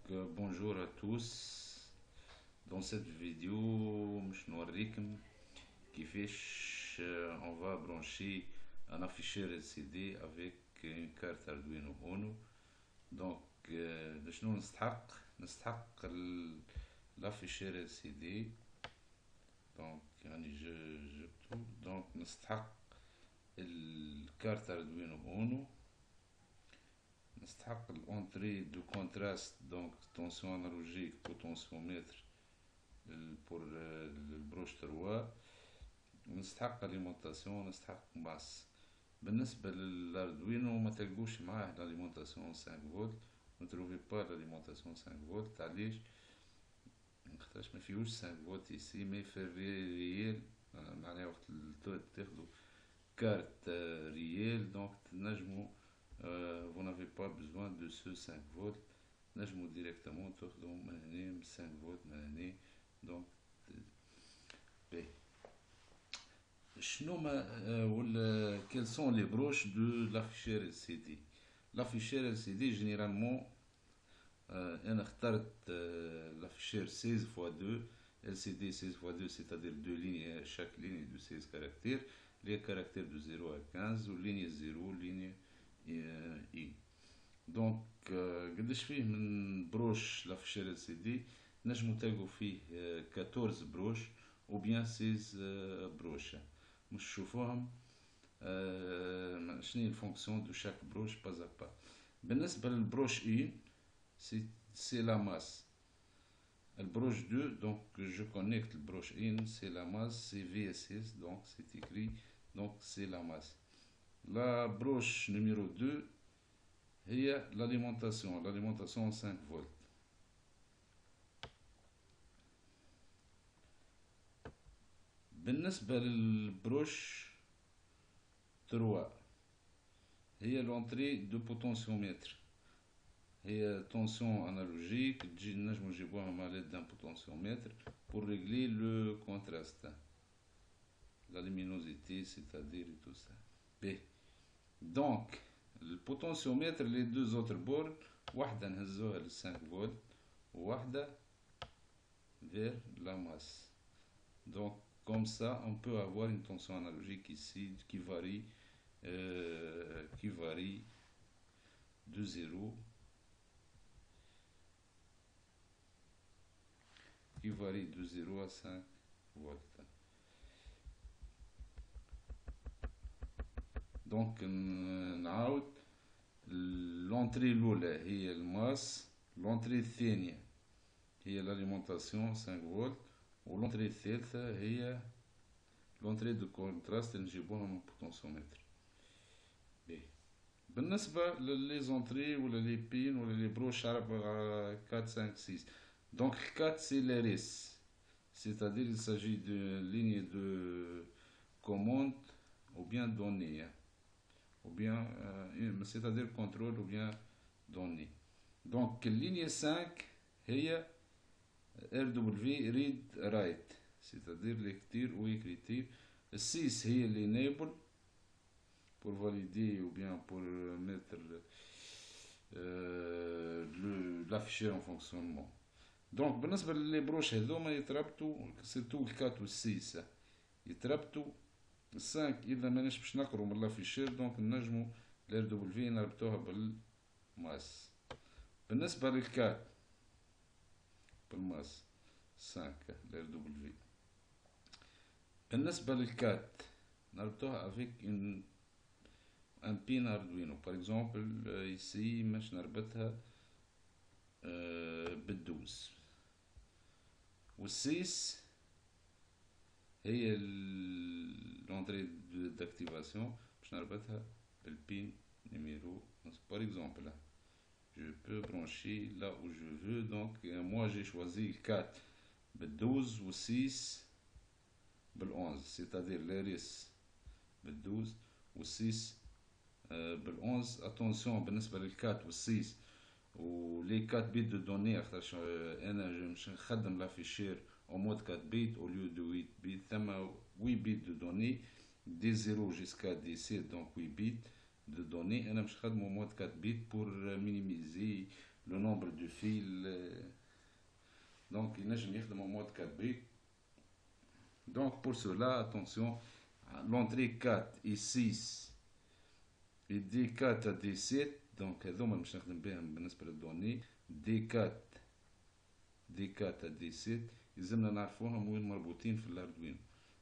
Bonjour à tous. Dans cette vidéo, je نوريكم كيفاش on va brancher un afficheur LCD avec une carte Arduino Uno. Donc شنو نستحق l'afficheur LCD. Donc يعني جبته. Donc نستحق الكارت Arduino Uno. نستحق l'entrée de contraste, donc tension analogique, potentiomètre pour le broche 3. نستحق alimentation, نستحق masse. بالنسبة للاردوينو ما تلقوش معاه l'alimentation 5 فولت. ما تروفي با l'alimentation 5 فولت. علاش؟ خاطرش ما فيهوش 5 فولت ici مي في الريال. معناها وقت تاخدو كارت ريال دونك تنجمو vous n'avez pas besoin de ce 5 volts. نجمو directement تاخدو من هنا 5 volts من هنا. donc شنو ما ولا quels sont les broches de l'afficheur LCD. l'afficheur LCD généralement انا اخترت l'afficheur 16 x 2 LCD 16 x 2, c'est-à-dire deux lignes, chaque ligne de 16 caractères, les caractères de 0 à 15 ou ligne 0 ligne I. دونك قداش فيه من بروش لافيشير ال سي دي؟ نجمو تلقو فيه 14 بروش او بيان 16 بروش. مش تشوفوهم شنو الفونكسيون دو شاك بروش با ا با. بالنسبة للبروش اي سي لا ماس. البروش 2 دونك جو كونيكت البروش ان سي لا ماس سي في اس اس دونك سي écrit دونك سي لا ماس. La broche numéro 2 هي l'alimentation 5 volts. بالنسبة للبروش 3 هي l'entrée de potentiomètre. هي tension analogique نجمو نجيبوها مع l'aide d'un potentiomètre pour régler le contraste, la luminosité, c'est-à-dire et tout ça. B. Donc le potentiomètre, les deux autres bornes, واحدة نهزوها ل 5 فولت وواحدة vers la masse. Donc comme ça on peut avoir une tension analogique ici qui varie de 0 à 5 volts. دونك نعاود l'entrée الأولى هي الماس، l'entrée الثانية هي l'alimentation 5 فولت، والentrée الثالثة هي l'entrée de contraste نجيبوها من potentiométre. بالنسبة للزونتري ولا لي بين ولا لي بروش 4 5 6. Donc 4 c'est les RIS, c'est-à-dire il s'agit d'une ligne de commande ou bien donnée, ou bien c'est-à-dire contrôle ou bien donnée. Donc ligne 5 هي RW read write, c'est-à-dire lecture ou écriture. 6 هي l'enable pour valider ou bien pour mettre l'afficheur en fonctionnement. Donc بالنسبة للي بروش هذوما يتربطوا سيرتو 4 و 6 يتربطوا. 5 اذا ماناش باش نقرو من لافيشير دونك نجمو الار دبليو نربطوها بالماس. بالنسبة للكات بالماس 5 الار دبليو. بالنسبة للكات نربطوها افيك un pin Arduino. Par exemple ici باش نربطها بال12 والسيس هي l'entrée d'activation باش نربطها بالبين numéro. Par exemple là je peux brancher là où je veux. Donc moi j'ai choisi le 4 بال12 و 6 بال11, c'est-à-dire les RIS بال12 و 6 بال11. attention بالنسبة لل4 و 6 و les 4 bits de données خاطرش انا مش نخدم لافيشير en mode 4 bits au lieu de 8 bits. ثم 8 bits de données des 0 jusqu'à des 7, donc 8 bits de données. انا مش نخدمو mode 4 bits pour minimiser le nombre de fils. Donc il نجم يخدم en mode 4B. Donc pour cela, attention, l'entrée 4 et 6 et D4 à D7. Donc هذوما باش نخدم بهم بالنسبة للدوني. D4 à D7 يلزمنا نعرفوهم وين مربوطين في الاردوينو،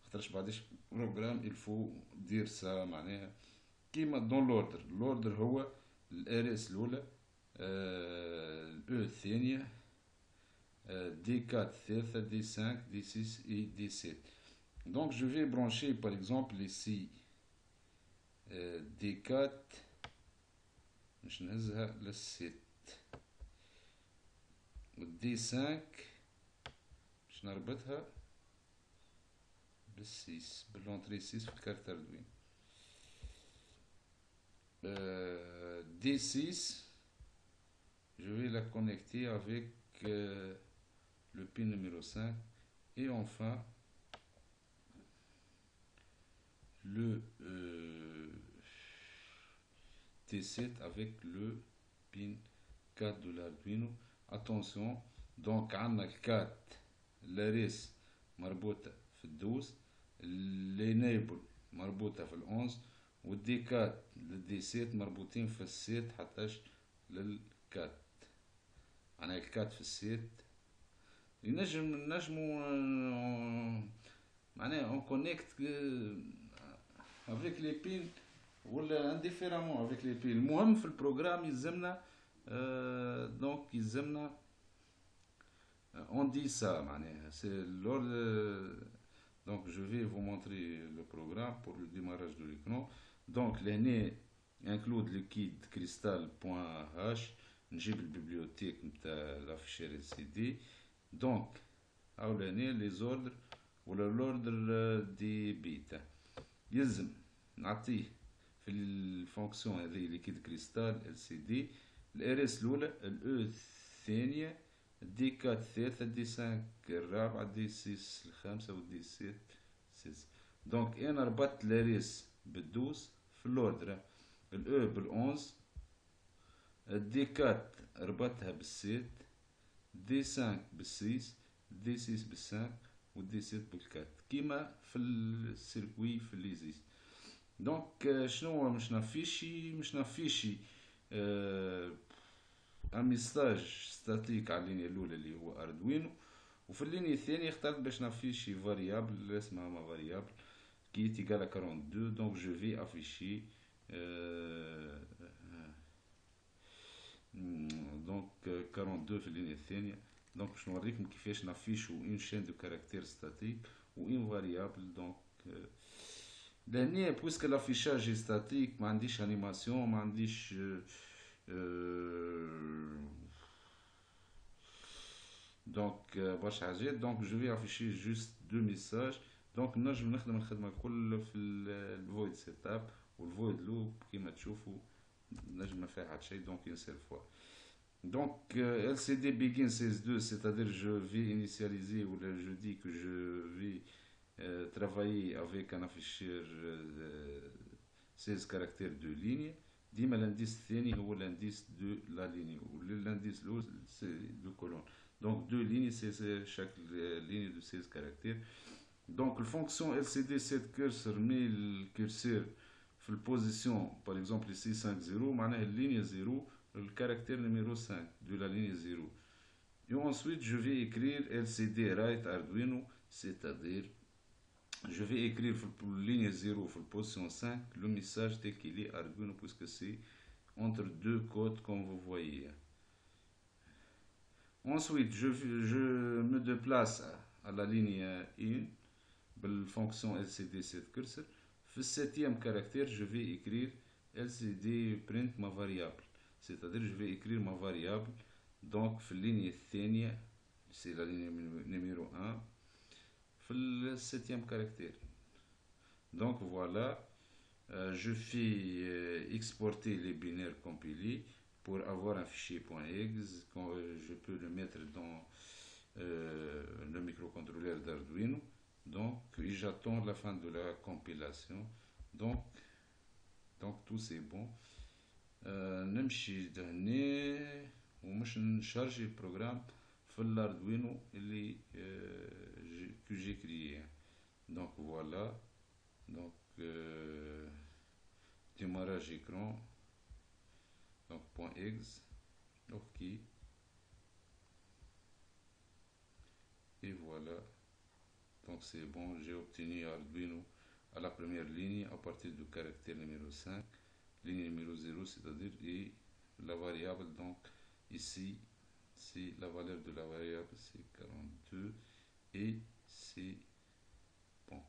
خاطرش بعدش بروجرام الفو دير سا معناها كيما دون لوردر هو الار اس الاولى، الاو الثانية، D4 الثالثة، D5 D6 et D7. Donc je vais brancher par exemple ici D4 باش نهزها لل7 D5 باش نربطها بال6 باللونتري 6 في الكارت اردوين. D6 je vais la connecter avec le pin numéro 5 et enfin le T7 avec le pin 4 de l'Arduino. Attention, donc عندنا 4 الاريس مربوطة في 12، الانيبل مربوطة في 11، والدي 4 للدي 7 مربوطين في 7 حتىش لل4. معناها 4 في 7 نجمو معناها on connecte avec les pins ولا indifféremment avec les pins. المهم في البروجرام يلزمنا donc يلزمنا on dit ça معناها c'est l'ordre. Donc je vais vous montrer le programme pour le démarrage de l'écran. Donc لهنا include liquide crystal.h نجيب البيبليوتيك نتاع l'afficheur LCD. donc او لهنا les ordres ولا l'ordre دي بيتا يلزم نعطيه في الفونكسيون هذه ليكيد كريستال LCD الار اس الاولى، الاو الثانيه، دي 4 الثالثه، دي 5 الرابعه، دي 6 الخامسه، ودي 7 6. دونك انا ربطت الاريس بال12 في الاوردر، الاو بال11، دي 4 ربطتها بال7، دي 5 بال6، دي 6 بال5 ودي 7 بال4 كيما في السيركوي في الليزيس. دونك شنو مش نافيشي ان ميساج ستاتيك على اللينيا الاولى اللي هو اردوينو، وفي اللينيا الثانيه اخترت باش نافيشي فاريابل اسمها ما فاريابل كي تيغال 42. دونك جو في افيشي دونك 42 في اللينيا الثانيه. دونك باش نوريكم كيفاش نافيشو اون شين دو كاركتير ستاتيك و اون فاريابل. دونك لهنا بويسك لافيشاج ستاتيك ما عنديش انيماسيون، ما عنديش دونك برشا حاجات. دونك جو في افيشي جوست دو ميساج. دونك نجم نخدم الخدمه الكل في الفويد سيت اب والفويد لوب كيما تشوفوا نجم ما فيها حتى شيء. دونك اون سيل فوا. Donc LCD begin 16.2, c'est-à-dire je vais initialiser ou je dis que je vais travailler avec un afficheur 16 caractères de ligne. ديما l'indice الثاني هو l'indice de la ligne ou l'indice l'autre c'est de colonne. Donc deux lignes c'est chaque ligne de 16 caractères. Donc la fonction LCD set cursor met le curseur في البوزيشن par exemple ici 5 0 معناها ligne 0 le caractère numéro 5 de la ligne 0. Et ensuite, je vais écrire LCD write Arduino, c'est-à-dire, je vais écrire pour la ligne 0, pour la position 5, le message tel qu'il est Arduino, puisque c'est entre deux codes, comme vous voyez. Ensuite, je me déplace à la ligne 1, la fonction LCD set cursor. Pour le 7e caractère, je vais écrire LCD print ma variable. C'est-à-dire je vais écrire ma variable donc في اللينية الثانية c'est la ligne numéro 1 في le 7e caractère. Donc voilà, je fais exporter les binaires compilés pour avoir un fichier .exe quand je peux le mettre dans le microcontrôleur d'Arduino. Donc j'attends la fin de la compilation. Donc tout c'est bon. نمشي لهنا ومش نشارجي البروغرام في الاردوينو اللي que j'ai créé. Donc voilà, donc démarrage écran, donc point .exe, ok, et voilà, donc c'est bon, j'ai obtenu Arduino à la première ligne à partir du caractère numéro 5, ligne numéro 0, c'est-à-dire et la variable, donc ici c'est la valeur de la variable, c'est 42 et c'est bon.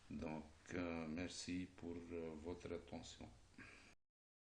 Donc merci pour votre attention.